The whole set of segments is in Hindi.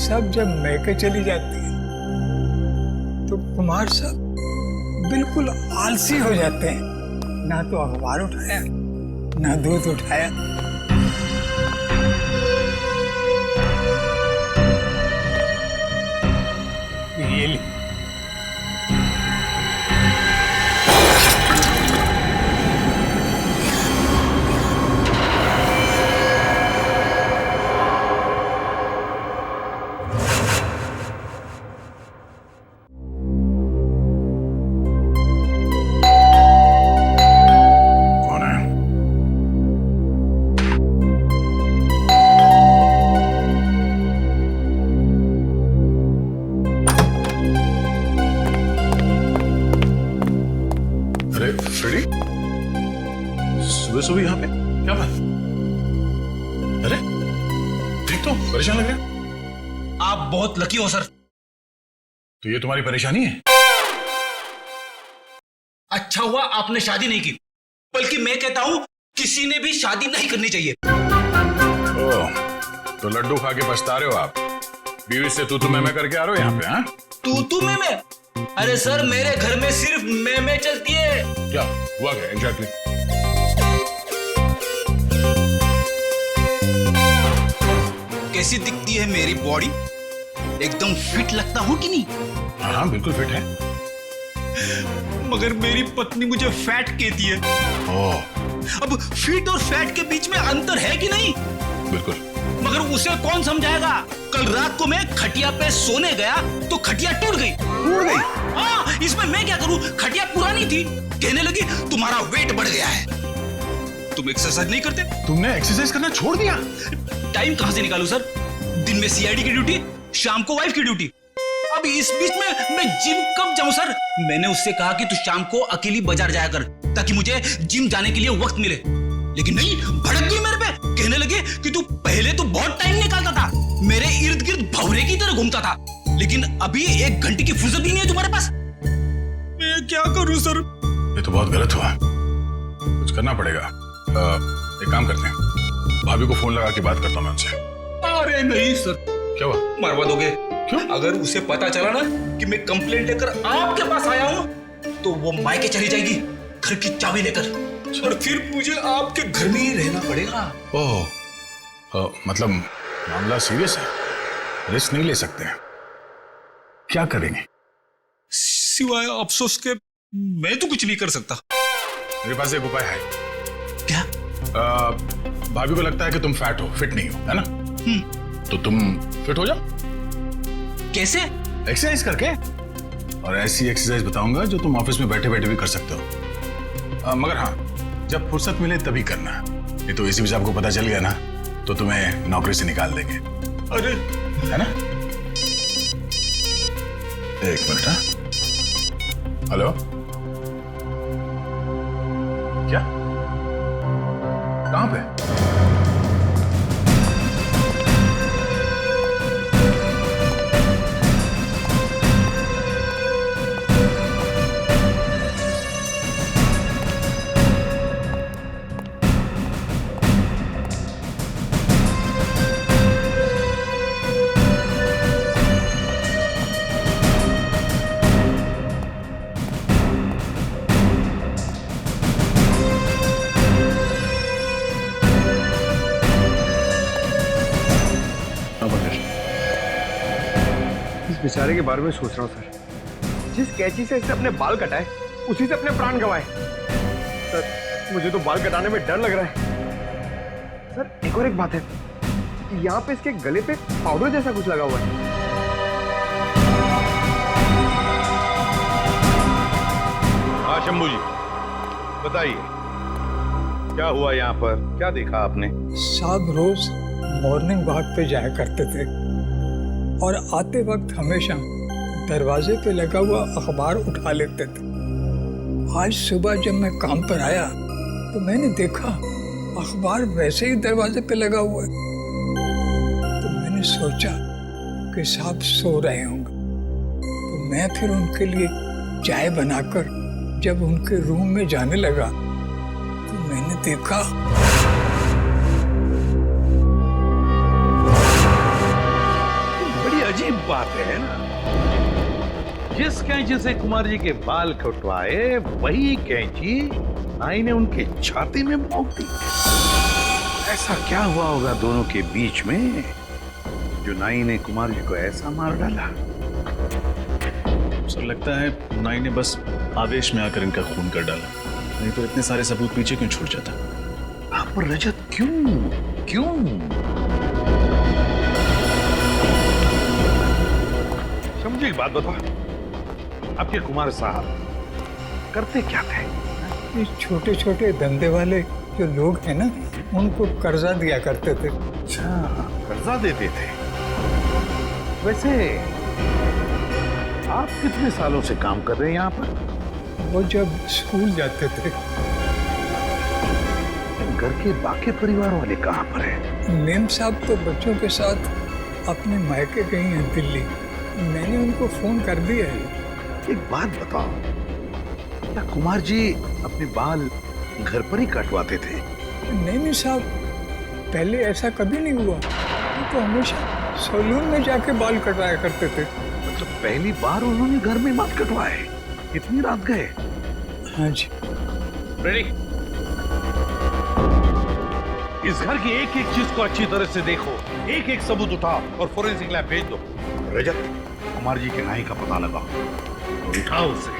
सब जब मैके चली जाती है तो कुमार साहब बिल्कुल आलसी हो जाते हैं। ना तो अखबार उठाया ना दूध उठाया। ये ली। फ्रेडी, सुबह सुबह यहाँ पे क्या बात? अरे ठीक तो परेशान लग रहे हैं। आप बहुत लकी हो सर। तो ये तुम्हारी परेशानी है? अच्छा हुआ आपने शादी नहीं की, बल्कि मैं कहता हूं किसी ने भी शादी नहीं करनी चाहिए। ओह, तो लड्डू खा के पछता रहे हो आप? बीवी से तू मैं करके आ रहे हो यहाँ पे? हाँ, तू मैं? अरे सर, मेरे घर में सिर्फ मैं चलती है। क्या हुआ क्या एग्जैक्टली? कैसी दिखती है मेरी बॉडी? एकदम फिट लगता हूं कि नहीं? हाँ बिल्कुल फिट है। मगर मेरी पत्नी मुझे फैट कहती है। ओह, अब फिट और फैट के बीच में अंतर है कि नहीं? बिल्कुल। मगर उसे कौन समझाएगा? कल रात को मैं खटिया पे सोने गया तो खटिया टूट गई। हाँ, इसमें मैं क्या करूं? खटिया पुरानी थी। कहने लगी तुम्हारा वेट बढ़ गया है। तुम एक्सरसाइज नहीं करते? तुमने एक्सरसाइज करना छोड़ दिया? टाइम कहां से निकालूं सर? दिन में सीआईडी की ड्यूटी, शाम को वाइफ की ड्यूटी। अब इस बीच में मैं जिम कब जाऊं सर? मैंने उससे कहा कि तू शाम को अकेली बाजार जाया कर ताकि मुझे जिम जाने के लिए वक्त मिले, लेकिन नहीं, भड़क गई मेरे पे। कहने लगे कि तू पहले तो बहुत टाइम निकालता था, मेरे इर्द गिर्द भंवरे की तरह घूमता था, लेकिन अभी 1 घंटे की फुर्सत भी नहीं है तुम्हारे पास। मैं क्या करूं सर? ये तो बहुत गलत हुआ, कुछ करना पड़ेगा। एक काम करते हैं, भाभी को फोन लगा के बात करता हूं मैं उनसे। अरे नहीं सर। क्या हुआ? मरवा दोगे? क्यों? अगर उसे पता चला ना कि मैं कंप्लेंट लेकर आपके पास आया हूं तो वो मायके चली जाएगी घर की चाबी लेकर, और फिर मुझे आपके घर में ही रहना पड़ेगा। ओह, मतलब मामला सीरियस है, रिस्क नहीं ले सकते हैं। क्या करेंगे? सिवाय अफसोस के मैं तो कुछ नहीं कर सकता। मेरे पास एक उपाय है। क्या? भाभी को लगता है कि तुम फैट हो, फिट नहीं हो, है ना? तो तुम फिट हो जाओ। कैसे? एक्सरसाइज करके। और ऐसी एक्सरसाइज बताऊंगा जो तुम ऑफिस में बैठे बैठे भी कर सकते हो। मगर हाँ, जब फुर्सत मिले तभी करना। नहीं तो इसी भी आपको पता चल गया ना तो तुम्हें नौकरी से निकाल देंगे। अरे, है ना? एक मिनट। हाँ, हेलो, क्या? कहां पे? बेचारे के बारे में सोच रहा हूँ सर। जिस कैंची से इसने अपने बाल कटाए उसी से अपने प्राण गंवाए। सर, मुझे तो बाल कटाने में डर लग रहा है। सर, एक और एक बात है, यहाँ पे इसके गले पे पाउडर जैसा कुछ लगा हुआ है। हाँ शंभू जी, बताइए क्या हुआ यहाँ पर? क्या देखा आपने? साहब रोज मॉर्निंग वॉक पे जाया करते थे और आते वक्त हमेशा दरवाजे पे लगा हुआ अखबार उठा लेते थे। आज सुबह जब मैं काम पर आया तो मैंने देखा अखबार वैसे ही दरवाजे पे लगा हुआ है। तो मैंने सोचा कि साहब सो रहे होंगे, तो मैं फिर उनके लिए चाय बनाकर जब उनके रूम में जाने लगा तो मैंने देखा बात है ना, जिस कैंची से कुमार जी के बाल कटवाए वही कैंची नाई ने उनके छाती में भोंक दी। ऐसा क्या हुआ होगा दोनों के बीच में जो नाई ने कुमार जी को ऐसा मार डाला? सर लगता है नाई ने बस आवेश में आकर इनका खून कर डाला, नहीं तो इतने सारे सबूत पीछे क्यों छूट जाता। आप पर रजत क्यों? समझे एक बात बताओ, आपके कुमार साहब करते क्या थे? ये छोटे छोटे धंधे वाले जो लोग हैं ना, उनको कर्जा दिया करते थे। अच्छा, कर्जा देते थे। वैसे आप कितने सालों से काम कर रहे हैं यहाँ पर? वो जब स्कूल जाते थे। घर के बाकी परिवार वाले कहाँ पर हैं? मेम साहब तो बच्चों के साथ अपने मायके गई हैं दिल्ली। मैंने उनको फोन कर दिया है। एक बात बताओ, क्या कुमार जी अपने बाल घर पर ही कटवाते थे? नहीं साहब, पहले ऐसा कभी नहीं हुआ। वो तो हमेशा सैलून में जाके बाल कटवाया करते थे। मतलब पहली बार उन्होंने घर में बाल कटवाए, इतनी रात गए? हाँ जी। रेडी? इस घर की एक एक चीज को अच्छी तरह से देखो, एक एक सबूत उठाओ और फोरेंसिक लैब भेज दो। रजत, कुमार जी के नाई का पता लगाओ और उठाओ उसे।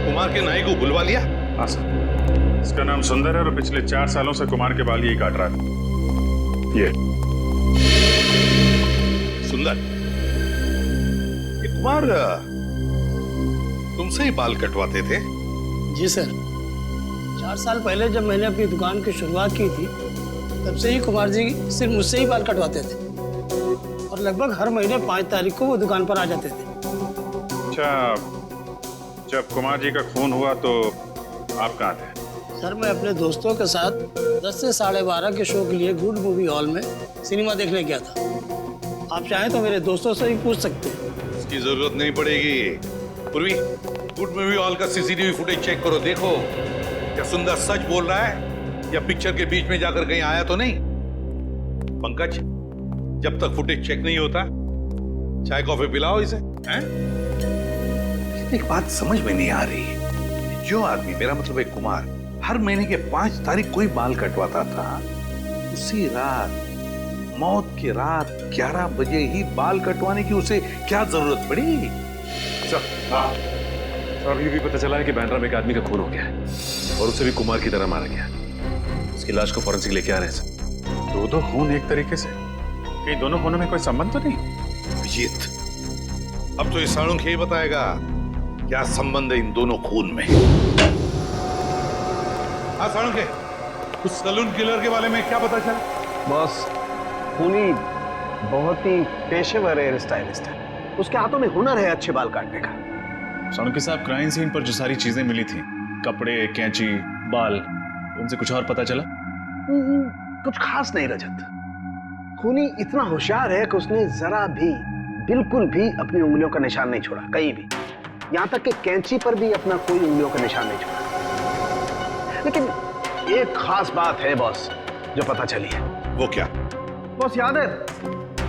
कुमार के नाई को बुलवा लिया? हाँ सर, इसका नाम सुंदर है और पिछले 4 सालों से कुमार के बाल यही काट रहा था। ये सुंदर, ये कुमार तुमसे ही बाल कटवाते थे? जी सर, 4 साल पहले जब मैंने अपनी दुकान की शुरुआत की थी, तब से ही कुमार जी सिर्फ मुझसे ही बाल कटवाते थे और लगभग हर महीने 5 तारीख को वो दुकान पर आ जाते थे। अच्छा, जब कुमार जी का खून हुआ तो आप कहाँ थे? सर, मैं अपने दोस्तों के साथ 10 से 12:30 के शो के लिए गुड मूवी हॉल में सिनेमा देखने गया था। आप चाहें तो मेरे दोस्तों से ही पूछ सकते हैं। इसकी जरूरत नहीं पड़ेगी। पूर्वी, गुड मूवी हॉल का सीसीटीवी फुटेज चेक करो, देखो क्या सुंदर सच बोल रहा है या पिक्चर के बीच में जाकर कहीं आया तो नहीं। पंकज, जब तक फुटेज चेक नहीं होता चाय कॉफी पिलाओ इसे। हैं? एक बात समझ में नहीं आ रही, जो आदमी, मेरा मतलब है कुमार, हर महीने के 5 तारीख को ही बाल कटवाता था, उसी रात, मौत की रात 11 बजे ही बाल कटवाने की उसे क्या जरूरत पड़ी? सर, ये भी पता चला है कि बैंड्रा में एक आदमी का खून हो गया है और उसे भी कुमार की तरह मारा गया। उसकी लाश को फॉरेंसिक लेके आ रहे हैं सर। 2 खून एक तरीके से, कहीं दोनों खूनों में कोई संबंध तो नहीं? अभिजीत, अब तो ये साळुंखे ही बताएगा क्या संबंध है इन दोनों खून में। हाँ साळुंखे, उस सलून किलर के बारे में क्या पता चला? बॉस, खूनी बहुत ही पेशेवर हेयर स्टाइलिस्ट है। उसके हाथों में हुनर है अच्छे बाल काटने का। साळुंखे साहब, क्राइम सीन पर जो सारी चीजें मिली थी, कपड़े, कैंची, बाल, उनसे कुछ और पता चला? कुछ खास नहीं रजत। खूनी इतना होशियार है कि उसने जरा भी, बिल्कुल भी अपनी उंगलियों का निशान नहीं छोड़ा, कहीं भी। यहां तक कि कैंची पर भी अपना कोई उंगलियों का निशान नहीं छोड़ा। लेकिन एक खास बात है बॉस जो पता चली है। वो क्या? बॉस, याद है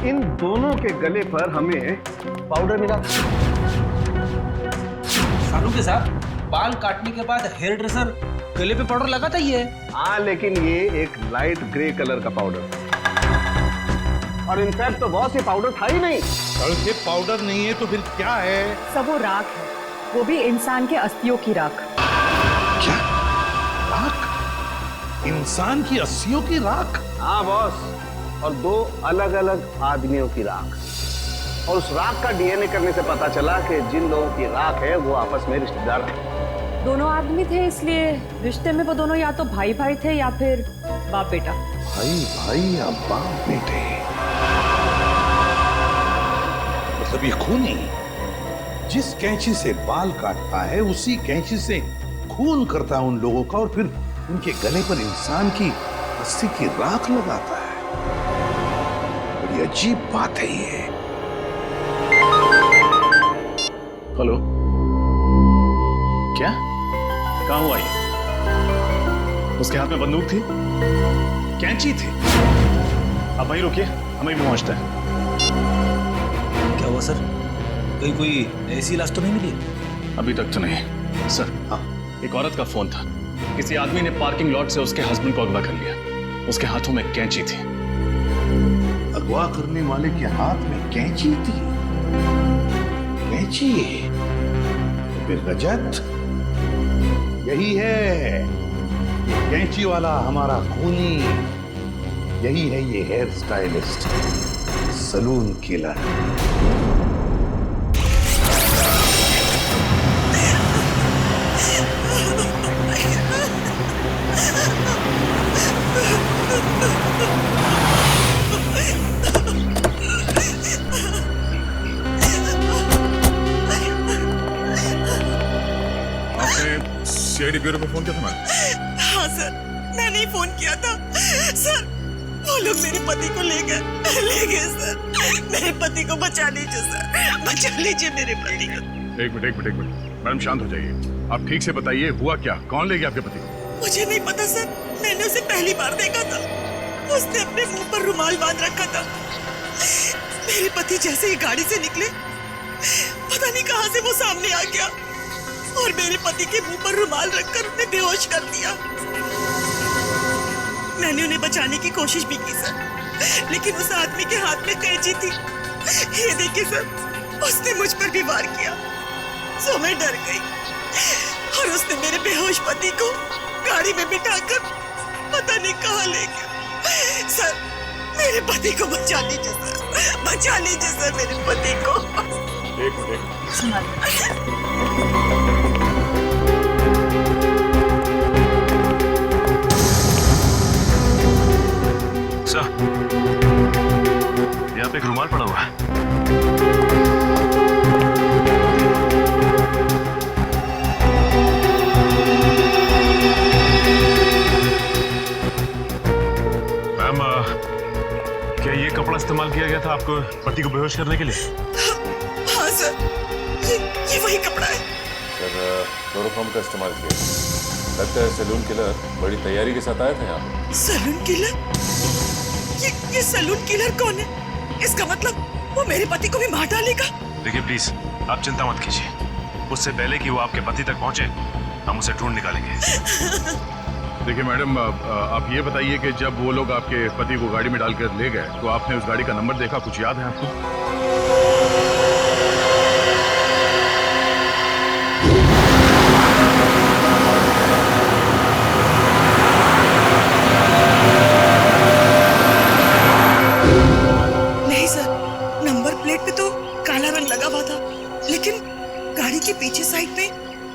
इन दोनों के गले पर हमें पाउडर मिला था। सालू के साथ बाल काटने के बाद हेयर ड्रेसर गले पे पाउडर लगाता ही है। हाँ, लेकिन ये एक लाइट ग्रे कलर का पाउडर था। और इनफैक्ट तो बॉस, ये पाउडर था ही नहीं। साळुंखे, पाउडर नहीं है तो फिर क्या है? सब वो राख है, वो भी इंसान के अस्थियों की राख। क्या? राख? इंसान की अस्थियों की राख? हाँ बॉस, और 2 अलग अलग आदमियों की राख। और उस राख का डीएनए करने से पता चला कि जिन लोगों की राख है वो आपस में रिश्तेदार थे। दोनों आदमी थे, इसलिए रिश्ते में वो दोनों या तो भाई भाई थे या फिर बाप बेटा। भाई भाई या बाप बेटे? मतलब ये खूनी जिस कैंची से बाल काटता है उसी कैंची से खून करता है उन लोगों का और फिर उनके गले पर इंसान की अस्थि की राख लगाता है। बड़ी अजीब बात है ये। हेलो, क्या? कहाँ हुआ ये? उसके हाथ में बंदूक थी, कैंची थी। अब वहीं रुकिए, हमें भी पहुंचता है। क्या हुआ सर? कहीं कोई ऐसी लाश तो नहीं मिली? अभी तक तो नहीं सर। हाँ, एक औरत का फोन था। किसी आदमी ने पार्किंग लॉट से उसके हस्बैंड को अगवा कर लिया। उसके हाथों में कैंची थी। अगवा करने वाले के हाथ में कैंची थी? कैंची? फिर रजत यही है, ये कैंची वाला हमारा खूनी, यही है ये hair stylist, salon killer. CID bureau पे फोन किया था मैडम? हाँ सर, मैंने ही फोन किया था सर। वो लोग मेरे पति को ले गए सर। मेरे पति को बचा लीजिए सर, बचा लीजिए मेरे पति को। एक मिनट मैडम, शांत हो जाइए। आप ठीक से बताइए हुआ क्या, कौन ले गया आपके पति को? मुझे नहीं पता सर, मैंने उसे पहली बार देखा था। उसने अपने मुंह पर रुमाल बांध रखा था। मेरे पति जैसे ही गाड़ी से निकले, पता नहीं कहां से वो सामने आ गया और मेरे पति के मुंह पर रुमाल रखकर उन्हें बेहोश कर दिया। मैंने उन्हें बचाने की कोशिश भी की सर, लेकिन उस आदमी के हाथ में कैंची थी। ये देखिए सर, उसने मुझ पर भी वार किया, सो मैं डर गई और उसने मेरे बेहोश पति को गाड़ी में बिठाकर पता नहीं कहाँ ले गया। सर, मेरे पति को बचा लीजिए सर, बचा लीजिए सर मेरे पति को। एक मिनट। यहाँ पे एक रुमाल पड़ा हुआ है। मैम, क्या ये कपड़ा इस्तेमाल किया गया था आपको पति को बेहोश करने के लिए? हाँ सर, ये वही कपड़ा है। सर, क्लोरोफॉर्म का इस्तेमाल किया। लगता है सैलून किलर बड़ी तैयारी के साथ आया था यहाँ। Salon killer? ये सैलून किलर कौन है? इसका मतलब वो मेरे पति को भी मार डालेगा। देखिए प्लीज, आप चिंता मत कीजिए। उससे पहले कि वो आपके पति तक पहुंचे, हम उसे ढूंढ निकालेंगे। देखिए मैडम, आप ये बताइए कि जब वो लोग आपके पति को गाड़ी में डालकर ले गए तो आपने उस गाड़ी का नंबर देखा, कुछ याद है आपको? नहीं सर, नंबर प्लेट पे तो काला रंग लगा हुआ था, लेकिन गाड़ी के पीछे साइड पे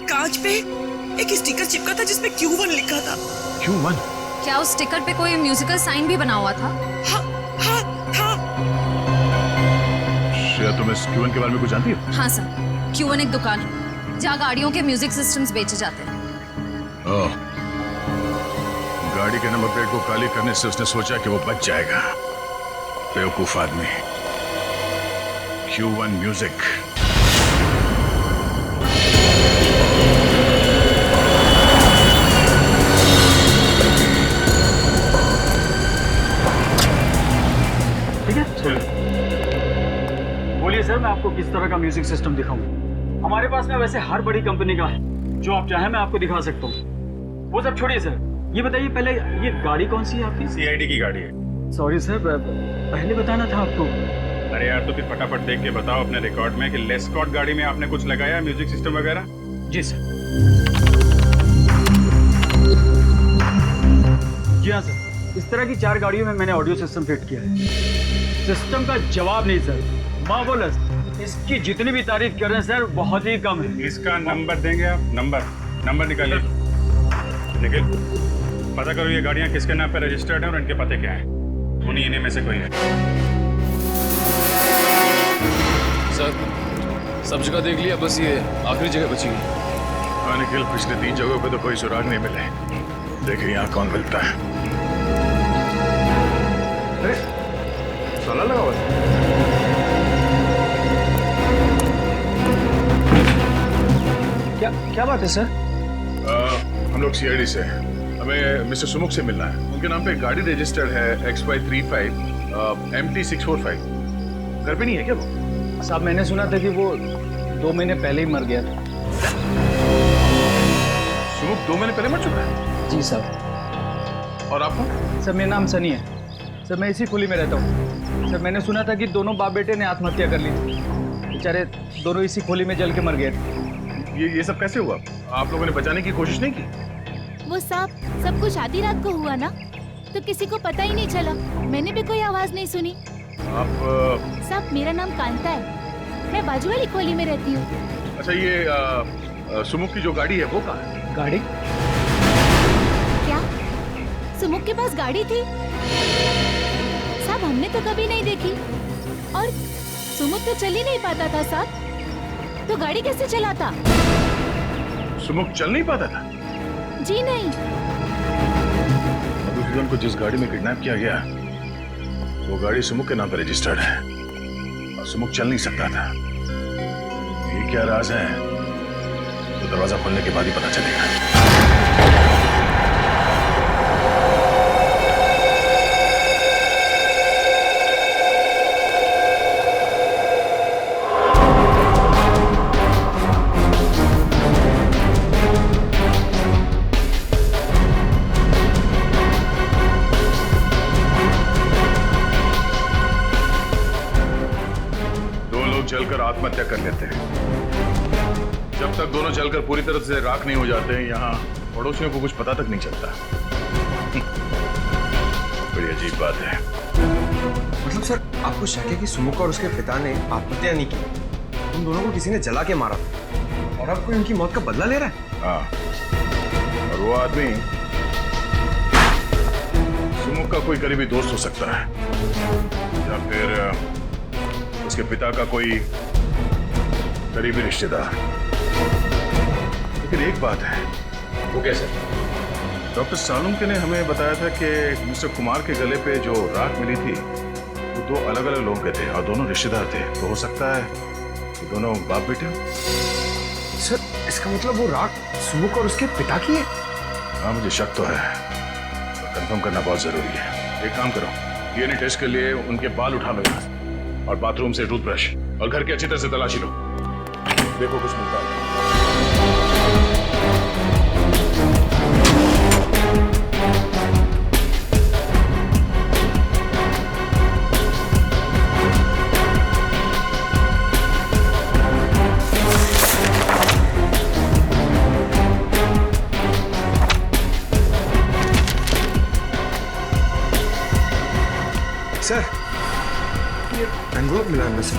कांच पे एक स्टिकर चिपका था जिसमें Q1 लिखा था। Q1? क्या उस स्टिकर पे कोई म्यूजिकल साइन भी बना हुआ था? हाँ था। श्रेया, तुम इस Q1 के बारे में कुछ जानती हो? हाँ सर, Q1 एक दुकान है जहाँ गाड़ियों के म्यूजिक सिस्टम्स बेचे जाते हैं। ओह, गाड़ी के नंबर प्लेट को काली करने से उसने सोचा कि वो बच जाएगा। बेवकूफ आदमी। Q1 music. ठीक है, बोलिए सर, मैं आपको किस तरह का म्यूजिक सिस्टम दिखाऊं? हमारे पास में वैसे हर बड़ी कंपनी का है, जो आप चाहें मैं आपको दिखा सकता हूँ। वो सब छोड़िए सर, ये बताइए पहले, ये गाड़ी कौन सी है आपकी? सीआईडी की गाड़ी है। सॉरी सर, पहले बताना था आपको। अरे यार, तो फिर फटाफट देख के बताओ अपने रिकॉर्ड में कि लेस्कॉट गाड़ी में आपने कुछ लगाया म्यूजिक सिस्टम वगैरह? जी सर। जी हाँ सर, इस तरह की 4 गाड़ियों में मैंने ऑडियो सिस्टम फिट किया है। सिस्टम का जवाब नहीं सर, मार्वलस। इसकी जितनी भी तारीफ कर रहे हैं सर, बहुत ही कम है। इसका नंबर देंगे आप? नंबर निकालिए। निखिल, पता करो ये गाड़ियाँ किसके नाम पे रजिस्टर्ड हैं और इनके पते क्या हैं। उन्हीं में से कोई है। सर, सब जगह देख लिया, बस ये आखिरी जगह बची है। हाँ निखिल, पिछले 3 जगहों पे तो कोई सुराग नहीं मिले। देखिए यहाँ कौन मिलता है। अरे ताला लगा हुआ है। क्या बात है सर? हम लोग सीआईडी से हैं। हमें मिस्टर सुमुख से मिलना है। उनके नाम पे गाड़ी रजिस्टर्ड है XY35 MT645 घर पे नहीं है क्या वो? साहब मैंने सुना था कि वो 2 महीने पहले ही मर गया था। सुमुख 2 महीने पहले मर चुका है? जी साहब। और आपको? सर मेरा नाम सनी है सर, मैं इसी खुली में रहता हूँ सर। मैंने सुना था कि दोनों बाप बेटे ने आत्महत्या कर ली थी, बेचारे दोनों इसी खोली में जल के मर गए थे। ये सब कैसे हुआ? आप लोगों ने बचाने की कोशिश नहीं की? वो सब कुछ आधी रात को हुआ ना, तो किसी को पता ही नहीं चला। मैंने भी कोई आवाज नहीं सुनी। आप साहब मेरा नाम कांता है, मैं बाजू वाली खोली में रहती हूँ। अच्छा, ये सुमुख की जो गाड़ी है वो कहाँ है? गाड़ी? क्या सुमुख के पास गाड़ी थी? साहब हमने तो कभी नहीं देखी, और सुमुख तो चल ही नहीं पाता था साहब, तो गाड़ी कैसे चलाता? सुमुख चल नहीं पाता था? जी नहीं। मधुसूदन को जिस गाड़ी में किडनैप किया गया वो गाड़ी सुमुख के नाम पर रजिस्टर्ड है, और सुमुख चल नहीं सकता था। ये क्या राज है तो दरवाजा खोलने के बाद ही पता चलेगा। जलकर आत्महत्या कर लेते हैं। जब तक दोनों जलकर पूरी तरह से राख नहीं हो जाते हैं, यहाँ पड़ोसियों को कुछ पता तक नहीं चलता। बड़ी अजीब बात है। मतलब सर, आपको शक है कि सुमुख और उसके पिता ने आत्महत्या नहीं की, उन दोनों को किसी ने जला के मारा और अब कोई उनकी मौत का बदला ले रहा है? हाँ, और वो आदमी सुमुख का कोई करीबी दोस्त हो सकता है, या फिर उसके पिता का कोई करीबी रिश्तेदार। लेकिन एक बात है। वो कैसे? डॉक्टर सालुंके ने हमें बताया था कि मिस्टर कुमार के गले पे जो राख मिली थी वो 2 अलग-अलग लोगों के थे और दोनों रिश्तेदार थे। तो हो सकता है कि दोनों बाप बेटे हो। सर इसका मतलब वो राख सुमुख और उसके पिता की है? हाँ, मुझे शक तो है, तो कंफर्म करना बहुत जरूरी है। एक काम करो, डीएनए टेस्ट के लिए उनके बाल उठा लो यहाँ, और बाथरूम से टूथब्रश और घर की अच्छी तरह से तलाशी लो, देखो कुछ मिलता है। सर ये एनवलप मिला है सर।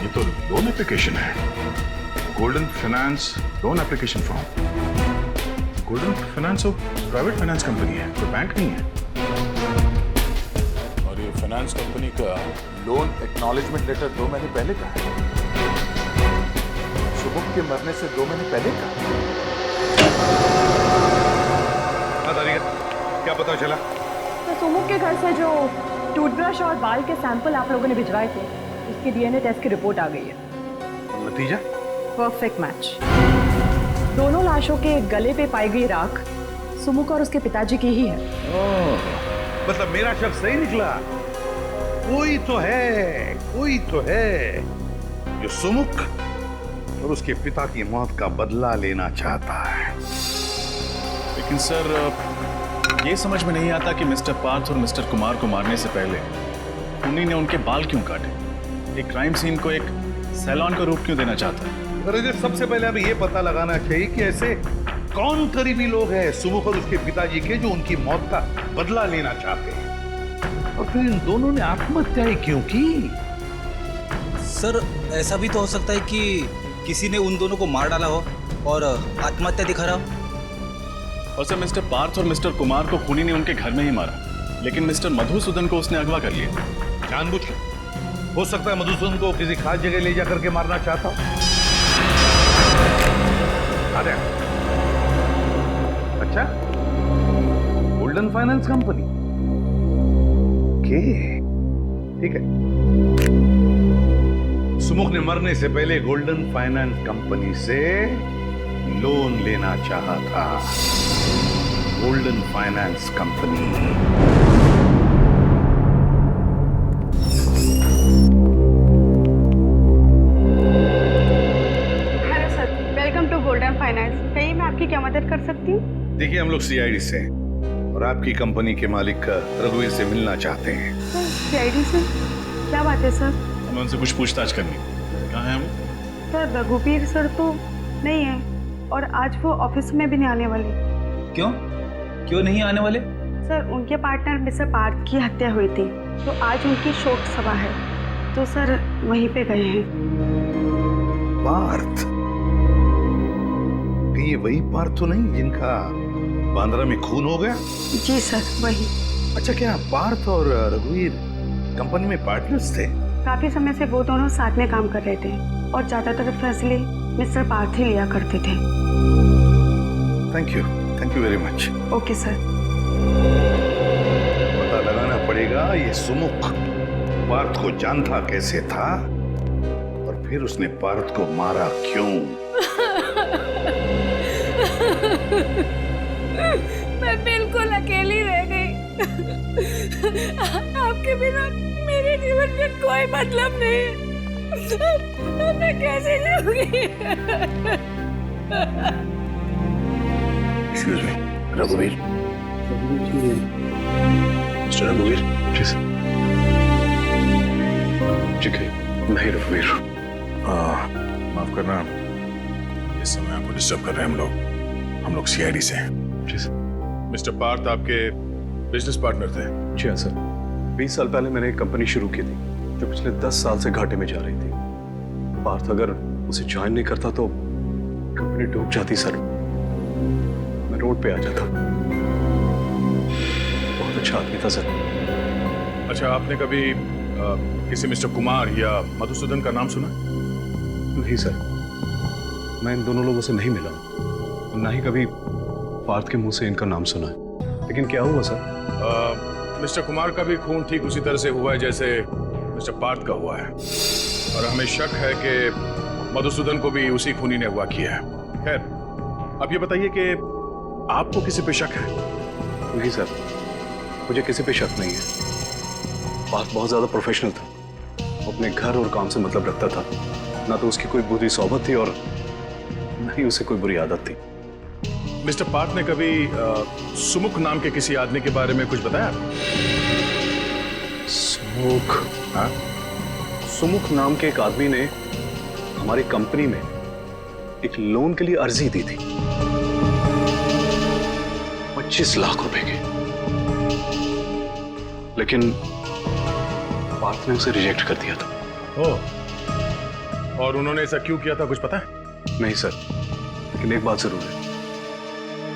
ये तो लोन एप्लीकेशन है, golden finance loan application form. Golden finance तो प्राइवेट फाइनेंस कंपनी है, कोई बैंक नहीं है। और ये फाइनेंस कंपनी का लोन एक्नॉलेजमेंट लेटर 2 महीने पहले का है, सुमुख के मरने से 2 महीने पहले का। क्या पता चला? तो सुमुख के घर से जो टूथब्रश और बाल के सैंपल आप लोगों ने भिजवाए थे, उसकी डीएनए टेस्ट की रिपोर्ट आ गई है। नतीजा? Perfect match. दोनों लाशों के गले पे पाई गई राख सुमुख और उसके पिताजी की ही है। मतलब मेरा शक सही निकला। कोई तो है जो सुमुख और उसके पिता की मौत का बदला लेना चाहता है। लेकिन सर ये समझ में नहीं आता कि मिस्टर पार्थ और मिस्टर कुमार को मारने से पहले उन्हीं ने उनके बाल क्यों काटे? एक क्राइम सीन को एक सैलून का रूप क्यों देना चाहता है? अरे सबसे पहले हमें यह पता लगाना चाहिए कि ऐसे कौन करीबी लोग हैं सुमुख और उसके पिताजी के जो उनकी मौत का बदला लेना चाहते हैं, और फिर इन दोनों ने आत्महत्या क्यों की? सर ऐसा भी तो हो सकता है कि किसी ने उन दोनों को मार डाला हो और आत्महत्या दिखा रहा हो। और सर मिस्टर पार्थ और मिस्टर कुमार को खूनी ने उनके घर में ही मारा, लेकिन मिस्टर मधुसूदन को उसने अगवा कर लिया जानबूझ के। हो सकता है मधुसूदन को किसी खास जगह ले जाकर के मारना चाहता हो। अरे अच्छा, गोल्डन फाइनेंस कंपनी, ओके ठीक है। सुमुख ने मरने से पहले गोल्डन फाइनेंस कंपनी से लोन लेना चाहा था, Golden Finance company. Hello sir, welcome to Golden Finance. कहीं मैं आपकी क्या मदद कर सकती हूँ? देखिए, हम लोग सीआईडी से हैं और आपकी कंपनी के मालिक रघुवीर से मिलना चाहते हैं। सीआईडी से? क्या बात है सर? हमें उनसे कुछ पूछताछ करनी। कहाँ है हम? सर, रघुवीर सर तो नहीं है और आज वो ऑफिस में भी नहीं आने वाले। क्यों क्यों नहीं आने वाले? सर, उनके पार्टनर मिस्टर पार्थ की हत्या हुई थी, तो आज उनकी शोक सभा है, तो सर वहीं पे गए हैं। पार्थ? ये वही पार्थ तो नहीं जिनका बांद्रा में खून हो गया? जी सर, वही। अच्छा, क्या पार्थ और रघुवीर कंपनी में पार्टनर्स थे? काफी समय से वो दोनों साथ में काम कर रहे थे और ज्यादातर फैसले मिस्टर पार्थ ही लिया करते थे। Thank you very much. Okay sir. पता लगाना पड़ेगा ये सुमुख पार्थ को जानता कैसे था और फिर उसने पार्थ को मारा क्यों। मैं बिल्कुल अकेली रह गई। आपके बिना मेरे जीवन में कोई मतलब नहीं। मैं कैसे जीऊंगी? एक्सक्यूज मी, रघुवीर। मिस्टर रघुवीर, प्लीज। ठीक है, मैं ही रघुवीर। माफ करना, इस समय आपको डिस्टर्ब कर रहे हैं। हम लोग सीआईडी से हैं। मिस्टर पार्थ आपके बिजनेस पार्टनर थे? जी हाँ सर, 20 साल पहले मैंने एक कंपनी शुरू की थी जो पिछले 10 साल से घाटे में जा रही थी। पार्थ अगर उसे ज्वाइन नहीं करता तो कंपनी डूब जाती सर। मैं रोड पे आ जाता। बहुत अच्छा आदमी था सर। अच्छा, आपने कभी किसी मिस्टर कुमार या मधुसूदन का नाम सुना? नहीं सर, मैं इन दोनों लोगों से नहीं मिला, ना ही कभी पार्थ के मुंह से इनका नाम सुना है। लेकिन क्या हुआ सर? मिस्टर कुमार का भी खून ठीक उसी तरह से हुआ है जैसे मिस्टर पार्थ का हुआ है, और हमें शक है कि मधुसूदन को भी उसी खूनी ने अगवा किया है। खैर, अब ये बताइए कि आपको किसी पे शक है? नहीं सर, मुझे किसी पे शक नहीं है। पार्थ बहुत ज्यादा प्रोफेशनल था, वो अपने घर और काम से मतलब रखता था। ना तो उसकी कोई बुरी सोबत थी और न ही उसे कोई बुरी आदत थी। मिस्टर पार्थ ने कभी सुमुख नाम के किसी आदमी के बारे में कुछ बताया? सुमुख? हाँ? सुमुख नाम के एक आदमी ने हमारी कंपनी में एक लोन के लिए अर्जी दी थी, 25 लाख रुपए की। लेकिन पार्थ ने उसे रिजेक्ट कर दिया था। ओह, और उन्होंने ऐसा क्यों किया था, कुछ पता है? नहीं सर, लेकिन एक बात जरूर है,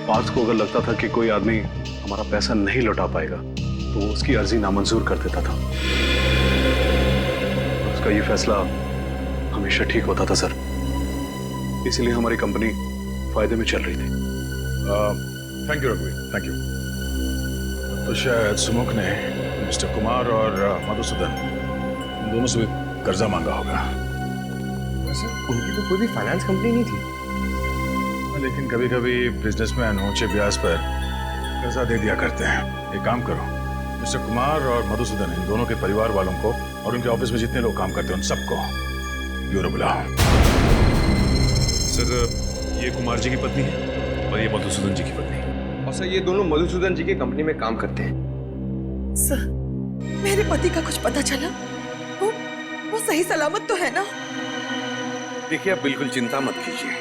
पार्थ को अगर लगता था कि कोई आदमी हमारा पैसा नहीं लौटा पाएगा तो वो उसकी अर्जी नामंजूर कर देता था। उसका ये फैसला हमेशा ठीक होता था सर, इसीलिए हमारी कंपनी फायदे में चल रही थी। थैंक यू रघुवीर, थैंक यू। तो शायद सुमुख ने मिस्टर कुमार और मधुसूदन इन दोनों से भी कर्जा मांगा होगा। वैसे उनकी तो कोई भी फाइनेंस कंपनी नहीं थी। लेकिन कभी कभी बिजनेसमैन ऊंचे ब्याज पर कर्जा दे दिया करते हैं। एक काम करो, मिस्टर कुमार और मधुसूदन इन दोनों के परिवार वालों को और उनके ऑफिस में जितने लोग काम करते हैं उन सबको ब्यूरो बुलाओ। सर, ये कुमार जी की पत्नी है और ये मधुसूदन जी की पत्नी है। और सर, ये दोनों मधुसूदन जी की कंपनी में काम करते हैं। सर, मेरे पति का कुछ पता चला? वो सही सलामत तो है ना? देखिए, आप बिल्कुल चिंता मत कीजिए,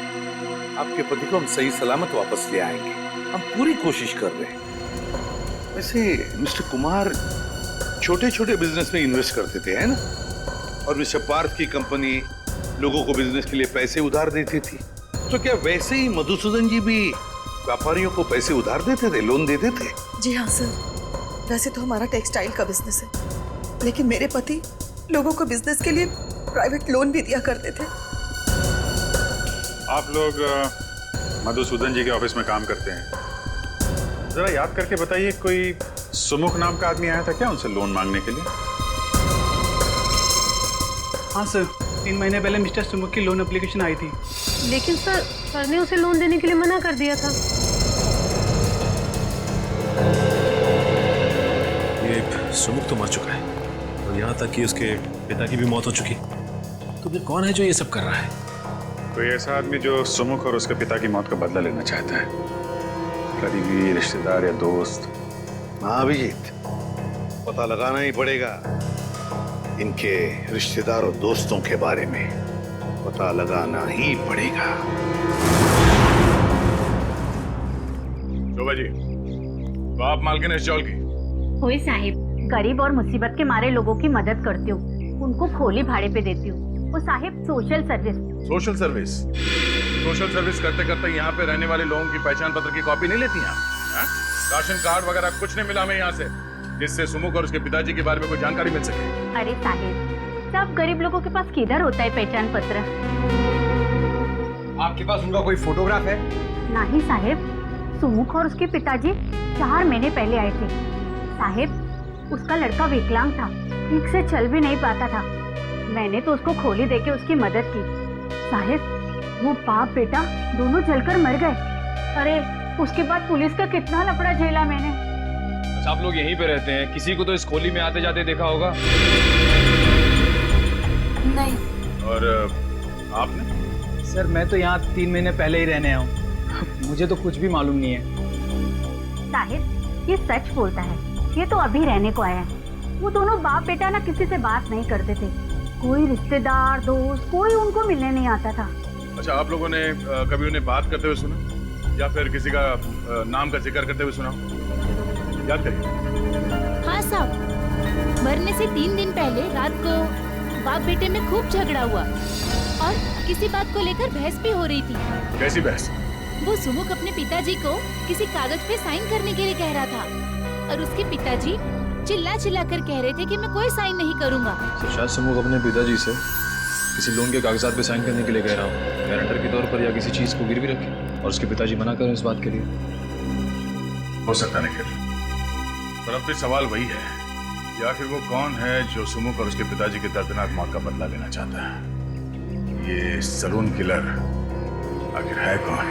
आपके पति को हम सही सलामत वापस ले आएंगे। हम पूरी कोशिश कर रहे हैं। वैसे मिस्टर कुमार छोटे छोटे बिजनेस में इन्वेस्ट करते थे, है ना? और मिस्टर पार्थ की कंपनी लोगों को बिजनेस के लिए पैसे उधार देती थी। तो क्या वैसे ही मधुसूदन जी भी व्यापारियों को पैसे उधार देते थे, लोन देते थे? जी हाँ सर, वैसे तो हमारा टेक्सटाइल का बिजनेस है, लेकिन मेरे पति लोगों को बिजनेस के लिए प्राइवेट लोन भी दिया करते थे। आप लोग मधुसूदन जी के ऑफिस में काम करते हैं। जरा याद करके बताइए, कोई सुमुख नाम का आदमी आया था क्या उनसे लोन मांगने के लिए? हाँ सर, 3 महीने पहले मिस्टर सुमुख की लोन एप्लीकेशन आई थी, लेकिन सर ने उसे लोन देने के लिए मना कर दिया था। ये सुमुख तो मर चुका है और यहाँ तक कि उसके पिता की भी मौत हो चुकी। तो फिर कौन है जो ये सब कर रहा है? कोई ऐसा आदमी जो सुमुख और उसके पिता की मौत का बदला लेना चाहता है, करीबी रिश्तेदार या दोस्त। हाँ अभिजीत, पता लगाना ही पड़ेगा इनके रिश्तेदार और दोस्तों के बारे में, पता लगाना ही पड़ेगा। शोभा जी, बाप मालकिन इस चौल की। होई साहिब, गरीब और मुसीबत के मारे लोगों की मदद करती हूँ, उनको खोली भाड़े पे देती हूँ। वो Sahib social service. Social service? Social service करते करते यहाँ पे रहने वाले लोगों की पहचान पत्र की कॉपी नहीं लेती हैं? राशन कार्ड वगैरह कुछ नहीं मिला हमें यहाँ से, जिससे सुमुख और उसके पिताजी के बारे में कोई जानकारी मिल सके। अरे साहिब, सब गरीब लोगों के पास किधर होता है पहचान पत्र? आपके पास उनका कोई फोटोग्राफ है? नहीं साहिब, सुमुख और उसके पिताजी 4 महीने पहले आए थे। साहिब, उसका लड़का विकलांग था, ठीक से चल भी नहीं पाता था। मैंने तो उसको खोली देके उसकी मदद की। साहिब, वो बाप बेटा दोनों जलकर मर गए। अरे उसके बाद पुलिस का कितना लफड़ा झेला मैंने। अच्छा, आप लोग यहीं पे रहते हैं? किसी को तो इस खोली में आते जाते देखा होगा? नहीं। और आपने? सर मैं तो यहाँ 3 महीने पहले ही रहने आया हूँ। मुझे तो कुछ भी मालूम नहीं है। साहिब, ये सच बोलता है, ये तो अभी रहने को आया है। वो दोनों बाप बेटा ना किसी से बात नहीं करते थे, कोई रिश्तेदार दोस्त कोई उनको मिलने नहीं आता था। अच्छा, आप लोगों ने कभी उन्हें बात करते हुए सुना या फिर किसी का नाम का जिक्र करते हुए सुना? याद करिए। हाँ साहब, मरने से 3 दिन पहले रात को बाप बेटे में खूब झगड़ा हुआ और किसी बात को लेकर बहस भी हो रही थी। कैसी बहस? वो सुमुख अपने पिताजी को किसी कागज पे साइन करने के लिए कह रहा था और उसके पिताजी चिल्ला चिल्ला कर कह रहे थे कि मैं कोई साइन नहीं करूंगा। शायद सुमुख अपने पिताजी से किसी लोन के कागजात पे साइन करने के लिए कह रहा हूँ, गारंटर के तौर पर, या किसी चीज को गिरवी रखे और उसके पिताजी मना करें इस बात के लिए। हो सकता निखिल, पर अब भी सवाल वही है, या फिर वो कौन है जो सुमुख और उसके पिताजी के दर्दनाक मौत का बदला लेना चाहता है? ये सलून किलर आखिर है कौन?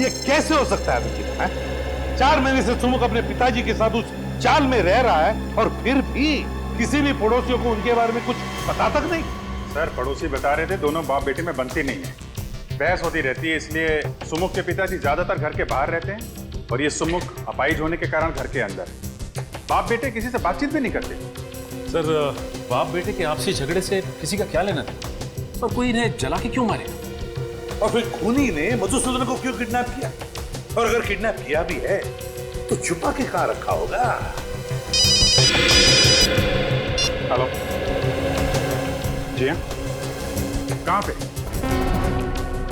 ये कैसे हो सकता है अभिजीत? 4 महीने से सुमुख अपने पिताजी के साथ उस चाल में रह रहा है और फिर भी किसी भी पड़ोसियों को उनके बारे में कुछ पता तक नहीं। सर पड़ोसी बता रहे थे दोनों बाप बेटे में बनती नहीं है, बहस होती रहती है, इसलिए सुमुख के पिताजी ज्यादातर घर के बाहर रहते हैं और ये सुमुख अपाहिज होने के कारण घर के अंदर। बाप बेटे किसी से बातचीत भी नहीं करते। सर बाप बेटे के आपसी झगड़े से किसी का क्या लेना था? और कोई इन्हें जला के क्यों मारेगा? और फिर खूनी ने मधुसूदन को क्यों किडनैप किया? और अगर किडनैप किया भी है तो छुपा के कहां रखा होगा? हेलो जी हाँ, कहाँ पे?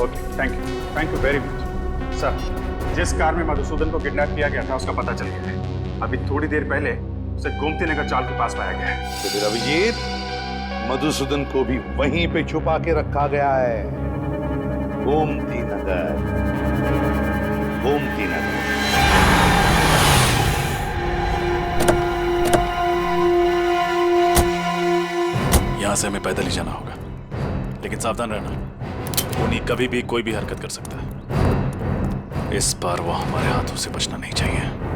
Okay, thank you very much. Sir, जिस कार में मधुसूदन को किडनैप किया गया था उसका पता चल गया है। अभी थोड़ी देर पहले उसे गोमती नगर चाल के पास पाया गया है। तो फिर अभिजीत, मधुसूदन को भी वहीं पे छुपा के रखा गया है, गोमती नगर। गोमती नगर। यहाँ से हमें पैदल ही जाना होगा, लेकिन सावधान रहना, उन्हीं कभी भी कोई भी हरकत कर सकता है। इस बार वो हमारे हाथों से बचना नहीं चाहिए।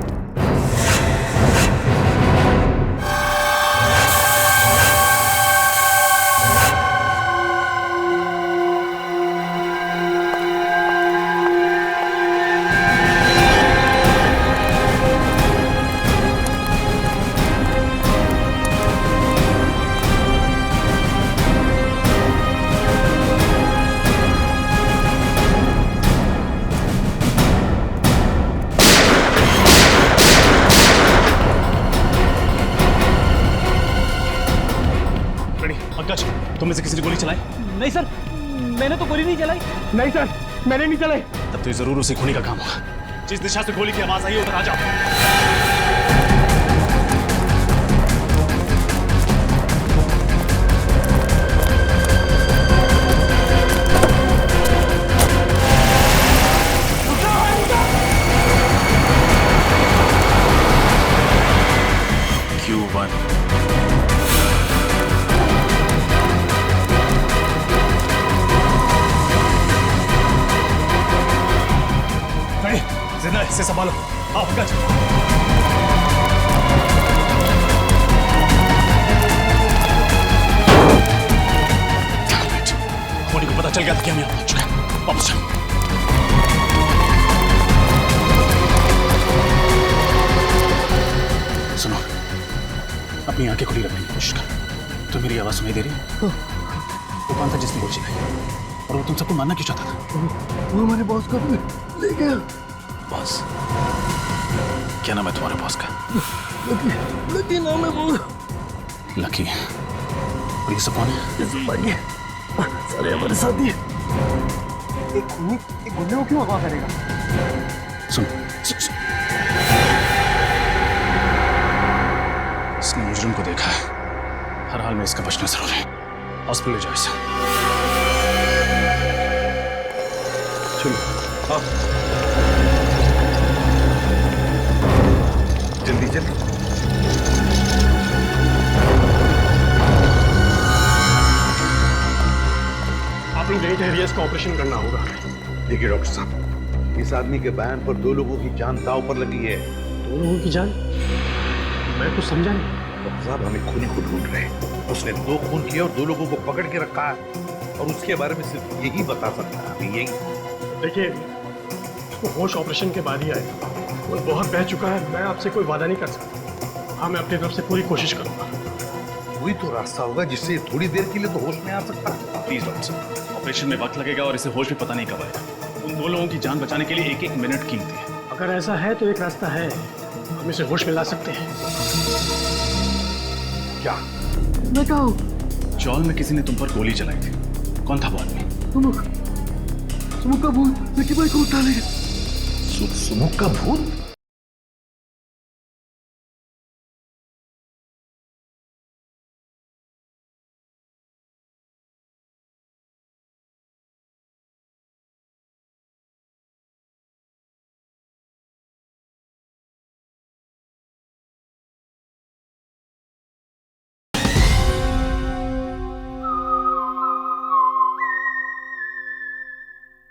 तुम में से किसी ने गोली चलाई? नहीं सर, मैंने तो गोली नहीं चलाई। नहीं सर, मैंने नहीं चलाई। तब तो ये जरूर उसे खूनी का काम होगा। जिस दिशा से गोली की आवाज आई उधर आ जाओ। संभालो। आओ पंकज। मोनी को पता चल गया था कि हम यहाँ पहुंच चुके हैं। वापस जाओ। सुनो, अपनी आंखें खुली रखने की कोशिश कर। तो मेरी आवाज सुनाई दे रही है? वो कौन था जिसने गोली चलाई? और वो तुम सबको मारना क्यों चाहता था? वो हमारे बॉस को ले गया। बॉस? क्या नाम है तुम्हारे बॉस का? लकी नाम है वो। लकी? और ये सब कौन है? ये सब भाई सारे हमारे साथी। एक गुंडे को क्यों अगवा करेगा? सुन, इसने मुजरिम को देखा है। हर हाल में इसका बचना जरूर है। हॉस्पिटल ले जाओ इसे। चलो जल्दी जल्दी। आप लोग यही ठहरिए, इसका ऑपरेशन करना होगा। देखिए डॉक्टर साहब, इस आदमी के बयान पर 2 लोगों की जान दांव पर लगी है। 2 लोगों की जान? मैं कुछ समझा नहीं। डॉक्टर साहब, हमें खूनी को ढूंढ रहे हैं। उसने 2 खून किए और 2 लोगों को पकड़ के रखा है, और उसके बारे में सिर्फ यही बता सकता है। अभी यही देखिए, उसको होश ऑपरेशन के बाद ही आएगा। वो बहुत बह चुका है। मैं आपसे कोई वादा नहीं कर सकता। हाँ, मैं अपनी तरफ से पूरी कोशिश करूंगा। वही तो रास्ता होगा जिससे थोड़ी देर के लिए तो होश में आ सकता है। प्लीज डॉक्टर साहब, ऑपरेशन में वक्त लगेगा और इसे होश भी पता नहीं कब आएगा। उन 2 लोगों की जान बचाने के लिए 1-1 मिनट कीमती है। अगर ऐसा है तो एक रास्ता है, हम इसे होश में ला सकते हैं। क्या? मैं क्या हूँ? चौल में किसी ने तुम पर गोली चलाई थी। कौन था वो आदमी? सुमुख का भूत लकी भाई को उठा ले गया। सुमुख का भूत?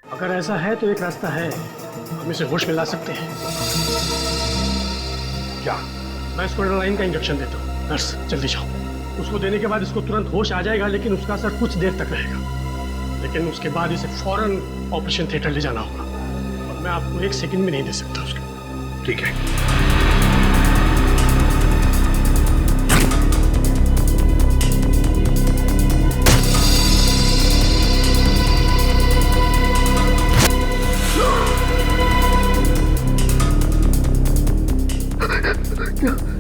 अगर ऐसा है तो एक रास्ता है, हम इसे होश में ला सकते हैं। क्या? मैं इसको एड्रेनालाइन का इंजेक्शन देता हूँ। नर्स, जल्दी जाओ। उसको देने के बाद इसको तुरंत होश आ जाएगा, लेकिन उसका असर कुछ देर तक रहेगा। लेकिन उसके बाद इसे फौरन ऑपरेशन थिएटर ले जाना होगा, और मैं आपको 1 सेकंड भी नहीं दे सकता उसके। ठीक है।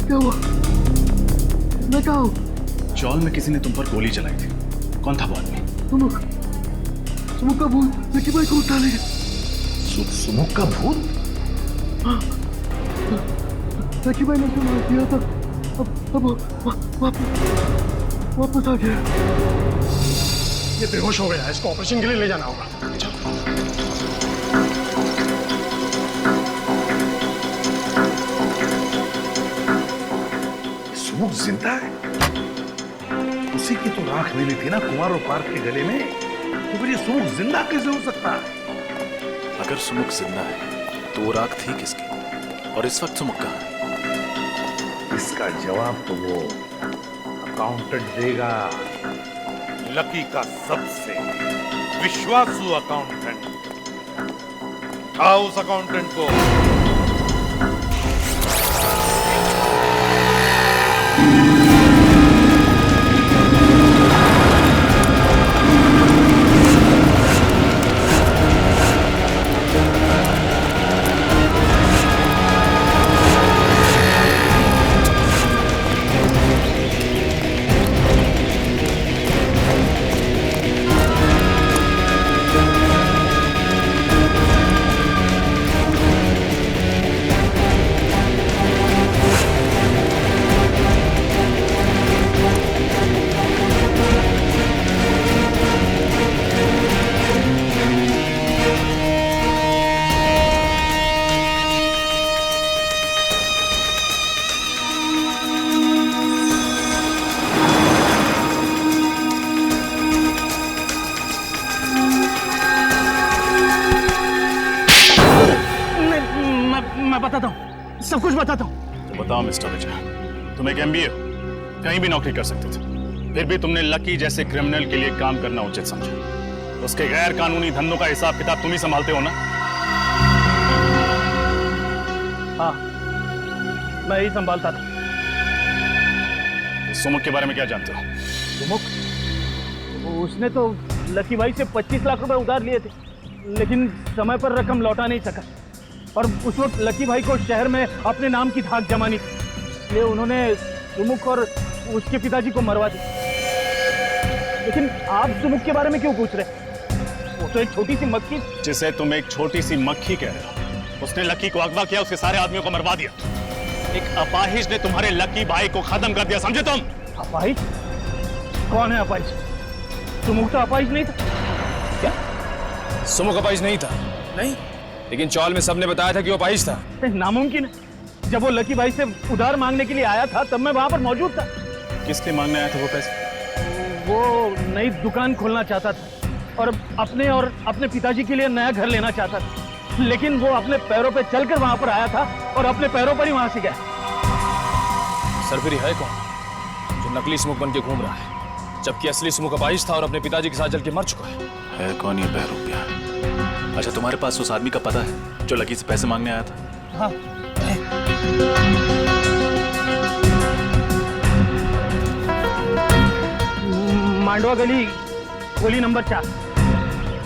क्या हुआ? मैं क्या हूँ? चौल में किसी ने तुम पर गोली चलाई थी। कौन था वो आदमी? सुमुख का भूत लकी भाई को उठा ले गया। सुमुख का भूत? हाँ, लकी भाई ने उसे मार दिया था। अब वापस आ गया। ये बेहोश हो गया है, इसको ऑपरेशन के लिए ले जाना होगा। चलो। सुमुख जिंदा है? उसी की तो राख मिली थी ना कुमार और पार्थ के गले में। तो फिर ये सुमुख जिंदा कैसे हो सकता है? अगर सुमुख जिंदा है तो वो राख थी किसकी? और इस वक्त सुमुख कहाँ है? इसका जवाब तो वो अकाउंटेंट देगा। लकी का सबसे विश्वासु अकाउंटेंट। आओ उस अकाउंटेंट को। सब कुछ बताता हूँ। तो बताओ मिस्टर विजय, तुम एक MBA हो, कहीं भी नौकरी कर सकते थे, फिर भी तुमने लकी जैसे क्रिमिनल के लिए काम करना उचित समझा। उसके गैर कानूनी धंधों का हिसाब किताब तुम ही संभालते हो ना? हाँ, मैं ही संभालता था। सुमुख के बारे में क्या जानते हो? सुमुख? उसने तो लकी भाई से 25 लाख रुपए उधार लिए थे, लेकिन समय पर रकम लौटा नहीं सका। और उस वक्त लकी भाई को शहर में अपने नाम की धाक जमानी थी, इसलिए उन्होंने सुमुख और उसके पिताजी को मरवा दिया। लेकिन आप सुमुख के बारे में क्यों पूछ रहे? वो तो एक छोटी सी मक्खी। जिसे तुम एक छोटी सी मक्खी कह रहे हो, उसने लकी को अगवा किया, उसके सारे आदमियों को मरवा दिया। एक अपाहिज ने तुम्हारे लकी भाई को खत्म कर दिया, समझे तुम? अपाहिज? कौन है अपाहिज? सुमुख तो अपाहिज नहीं था। क्या? सुमुख अपाहिज नहीं था? नहीं, लेकिन चौल में सबने बताया था कि वो अपाहिज था। नामुमकिन है। जब वो लकी भाई से उधार मांगने के लिए आया था तब मैं वहां पर मौजूद था। किस लिए मांगने आया था वो पैसे? वो नई दुकान खोलना चाहता था और अपने पिताजी के लिए नया घर लेना चाहता था, लेकिन वो अपने पैरों पे चलकर वहां पर आया था और अपने पैरों पर ही वहां से गया। सरफिरी है कौन जो नकली सुमुख बन के घूम रहा है, जबकि असली सुमुख अपाहिज था और अपने पिताजी के साथ जल के मर चुका है कौन ये बहरूपिया? अच्छा, तुम्हारे पास उस आदमी का पता है जो लकी से पैसे मांगने आया था? हाँ। मांडवा गली खोली नंबर 4।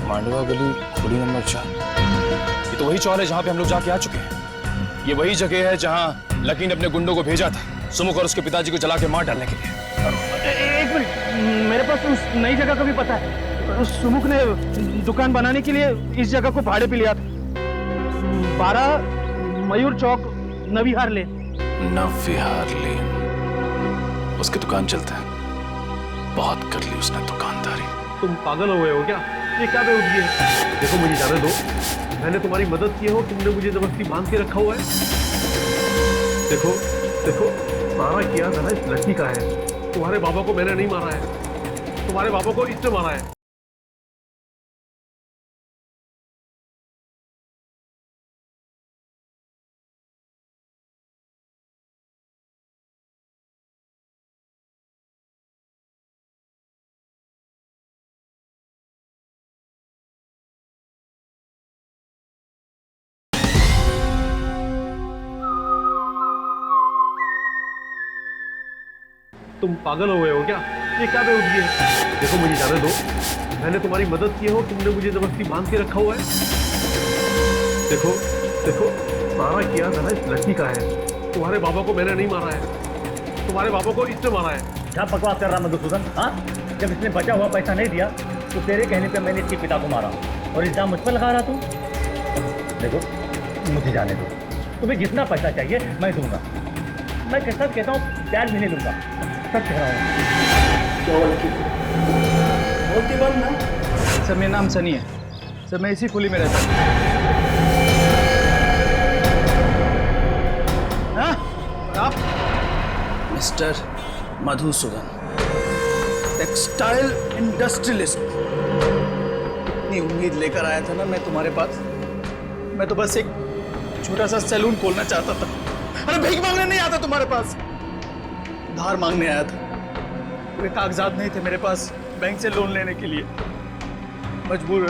मांडवा गली खोली नंबर 4? ये तो वही चौल है जहां पे हम लोग जाके आ चुके हैं। ये वही जगह है जहां लकी ने अपने गुंडों को भेजा था सुमुख और उसके पिताजी को जला के मार डालने के लिए। एक मिनट, मेरे पास उस नई जगह का भी पता है। सुमुख ने दुकान बनाने के लिए इस जगह को भाड़े पे लिया था। 12 मयूर चौक, नविहार लेन। नविहार लेन, उसकी दुकान चलता है। बहुत कर ली उसने दुकानदारी। तुम पागल हो गए हो क्या? ये क्या बेवकूफी है? देखो मुझे जाने दो, मैंने तुम्हारी मदद की हो, तुमने मुझे जबरदस्ती बांध के रखा हुआ है। देखो देखो, सारा किया था ना इस लड़की का है। तुम्हारे बाबा को मैंने नहीं मारा है, तुम्हारे बाबा को इसने मारा है। तुम पागल हो गए हो क्या? ये क्या बेवकूफी है? देखो मुझे जाने दो, मैंने तुम्हारी मदद की हो, तुमने मुझे जबरदस्ती बांध के रखा हुआ है। देखो देखो, सारा किया था ना इस लड़की का है। तुम्हारे बाबा को मैंने नहीं मारा है, तुम्हारे बाबा को इसने मारा है। क्या बकवास कर रहा मधुसूदन? हाँ, जब इसने बचा हुआ पैसा नहीं दिया तो तेरे कहने पे मैंने इसके पिता को मारा और इल्जाम मुझ पर लगा रहा तू। देखो मुझे जाने दो, तुम्हें जितना पैसा चाहिए मैं दूंगा। मैं कैसा कहता हूँ, प्यार भी नहीं दूंगा, सब कह रहा हूँ। सर मेरा नाम सनी है सर, मैं इसी कुली में रहता हूँ। आप? Mister Madhusudan, textile industrialist. इतनी उम्मीद लेकर आया था ना मैं तुम्हारे पास। मैं तो बस एक छोटा सा सैलून खोलना चाहता था। अरे भीख मांगने नहीं आता तुम्हारे पास, धार मांगने आया था। पूरे कागजात नहीं थे मेरे पास बैंक से लोन लेने के लिए। मजबूर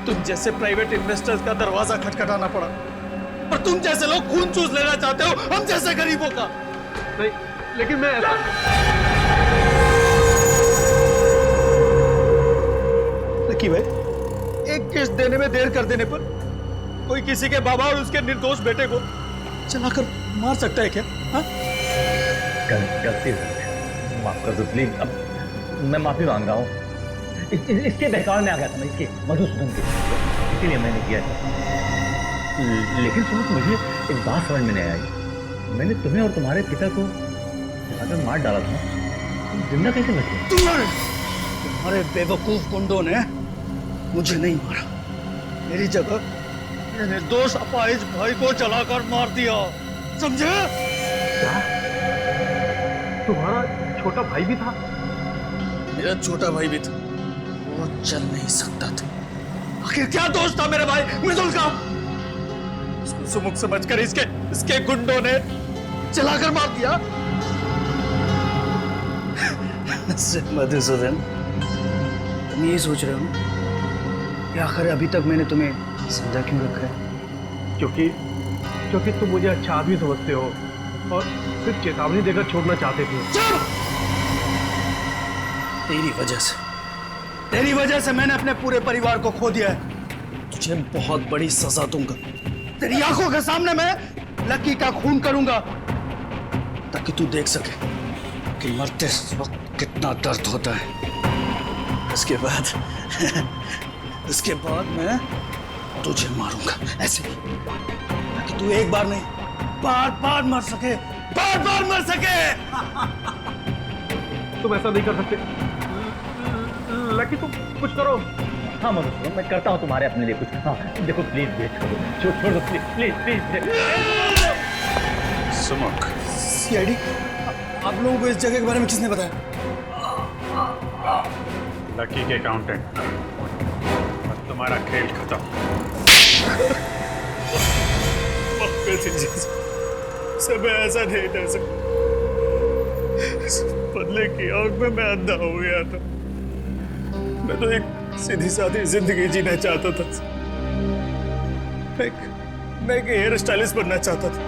तुम जैसे प्राइवेट इन्वेस्टर्स का दरवाजा खटखटाना पड़ा, और तुम जैसे लोग खून चूस लेना चाहते हो हम जैसे गरीबों का। नहीं, लेकिन मैं ऐसा... लकी भाई, एक किस्त देने में देर कर देने पर कोई किसी के बाबा और उसके निर्दोष बेटे को चलाकर मार सकता है क्या? हाँ? गलती माफ कर दो प्लीज। अब मैं माफी मांग रहा हूँ। इसके बहकावे में आ गया था मैं, इसके मधुसूदन के, इसीलिए मैंने किया था। लेकिन सुनो, मुझे एक बात समझ में नहीं आई। मैंने तुम्हें और तुम्हारे पिता को मार डाला था, तुम जिंदा कैसे बचे? तुम्हारे बेवकूफ गुंडों ने मुझे नहीं मारा, मेरी जगह निर्दोष अपाहिज भाई को जलाकर मार दिया, समझे? क्या? तुम्हारा छोटा भाई भी था? मेरा छोटा भाई भी था, वो चल नहीं सकता था। आखिर क्या दोष था मेरे भाई मिजुल का? उसको सुमुख समझकर इसके गुंडों ने चलाकर मार दिया। मधुसूदन, तुम यही सोच रहे हो ना कि आखिर अभी तक मैंने तुम्हें समझा क्यों रखा है? क्योंकि तुम मुझे अच्छा आदमी समझते हो और सिर्फ चेतावनी देकर छोड़ना चाहते थे। तेरी वजह से मैंने अपने पूरे परिवार को खो दिया है। तुझे बहुत बड़ी सजा दूंगा। तेरी आंखों के सामने मैं लकी का खून करूंगा ताकि तू देख सके कि मरते वक्त कितना दर्द होता है। उसके बाद मैं तुझे मारूंगा ऐसे ही, ताकि तू एक बार नहीं बार बार मर सके। तुम ऐसा नहीं कर सकते। लकी तुम कुछ करो। हाँ मधुसूदन, मैं करता हूँ तुम्हारे अपने लिए कुछ। हाँ देखो प्लीज छोड़ दो प्लीज। सुमुख, सीआईडी, आप लोगों को इस जगह के बारे में किसने बताया? लकी के अकाउंटेंट। बस तुम्हारा खेल खत्म। सब ऐसा नहीं कर सकता। बदले की आग में मैं अंधा हो गया था। मैं तो एक सीधी सादी जिंदगी जीना चाहता था। मैं एक हेयर स्टाइलिस्ट बनना चाहता था,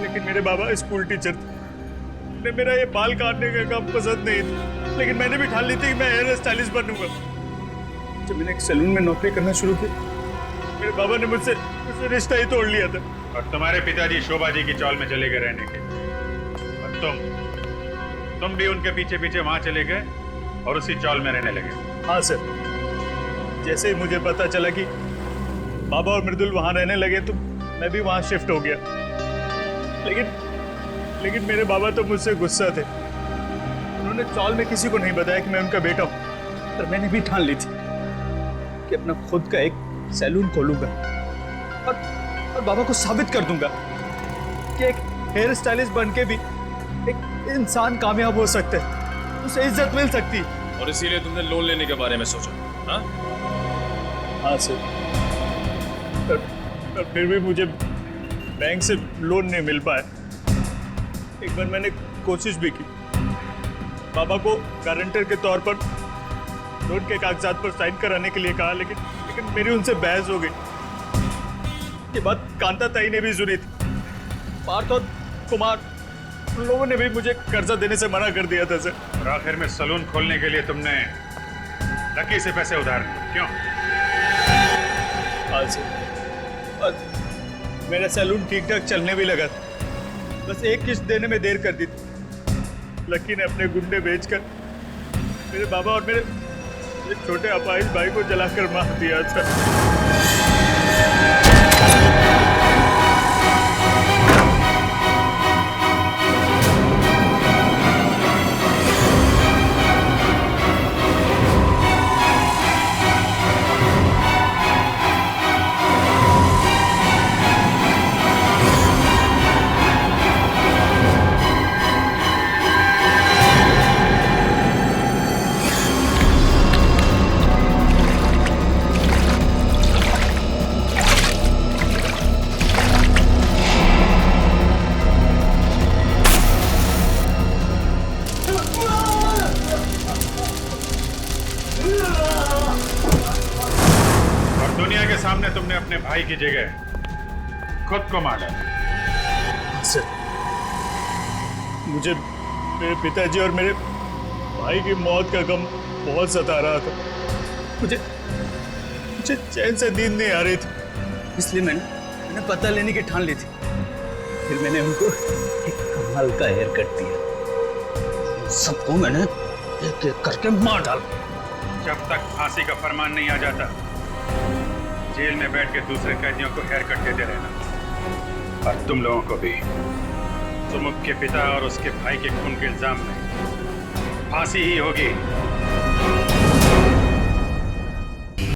लेकिन मेरे बाबा स्कूल टीचर थे। मेरा ये बाल काटने का काम पसंद नहीं था, लेकिन मैंने भी ठान ली थी कि मैं हेयर स्टाइलिस्ट बनूंगा। जब मैंने एक सैलून में नौकरी करना शुरू की, मेरे बाबा ने मुझसे रिश्ता ही तोड़ लिया था। और तुम्हारे पिताजी शोभा जी की चौल में चले गए रहने के, और तुम भी उनके पीछे पीछे वहां चले गए और उसी चौल में रहने लगे। हाँ सर, जैसे ही मुझे पता चला कि बाबा और मृदुल वहां रहने लगे तो मैं भी वहां शिफ्ट हो गया। लेकिन मेरे बाबा तो मुझसे गुस्सा थे। उन्होंने चौल में किसी को नहीं बताया कि मैं उनका बेटा हूं। पर मैंने भी ठान ली थी कि अपना खुद का एक सैलून खोलूंगा और बाबा को साबित कर दूंगा कि एक हेयर स्टाइलिस्ट बन के भी एक इंसान कामयाब हो सकता है, उसे इज्जत मिल सकती है। और इसीलिए तुमने लोन लेने के बारे में सोचा? हाँ? हाँ सर, पर फिर भी मुझे बैंक से लोन नहीं मिल पाया। एक बार मैंने कोशिश भी की, बाबा को गारंटर के तौर पर लोन के कागजात पर साइन कराने के लिए कहा, लेकिन मेरी उनसे बहस हो गई। ये बात कांता ताई ने भी सुनी थी। पार्थ और कुमार, उन लोगों ने भी मुझे कर्जा देने से मना कर दिया था सर। और आखिर में सलून खोलने के लिए तुमने लकी से पैसे उधार लिए, क्यों? हाँ सर, और मेरा सैलून ठीक ठाक चलने भी लगा था। बस एक किस्त देने में देर कर दी थी। लकी ने अपने गुंडे बेचकर मेरे बाबा और मेरे छोटे अपाहिज भाई को जलाकर मार दिया था। सामने तुमने अपने भाई की जगह खुद को मार डाला। सर, मुझे मेरे पिताजी और मेरे भाई की मौत का गम बहुत सता रहा था। मुझे चैन से नींद नहीं आ रही थी, इसलिए मैंने पता लेने की ठान ली थी। फिर मैंने उनको एक कमाल का हेयर कट दिया। सबको मैंने एक एक करके मार डाला। जब तक फांसी का फरमान नहीं आ जाता, जेल में बैठ के दूसरे कैदियों को हेयर कट देते रहना। और तुम लोगों को भी सुमुख के पिता और उसके भाई के खून के इल्जाम में फांसी ही होगी।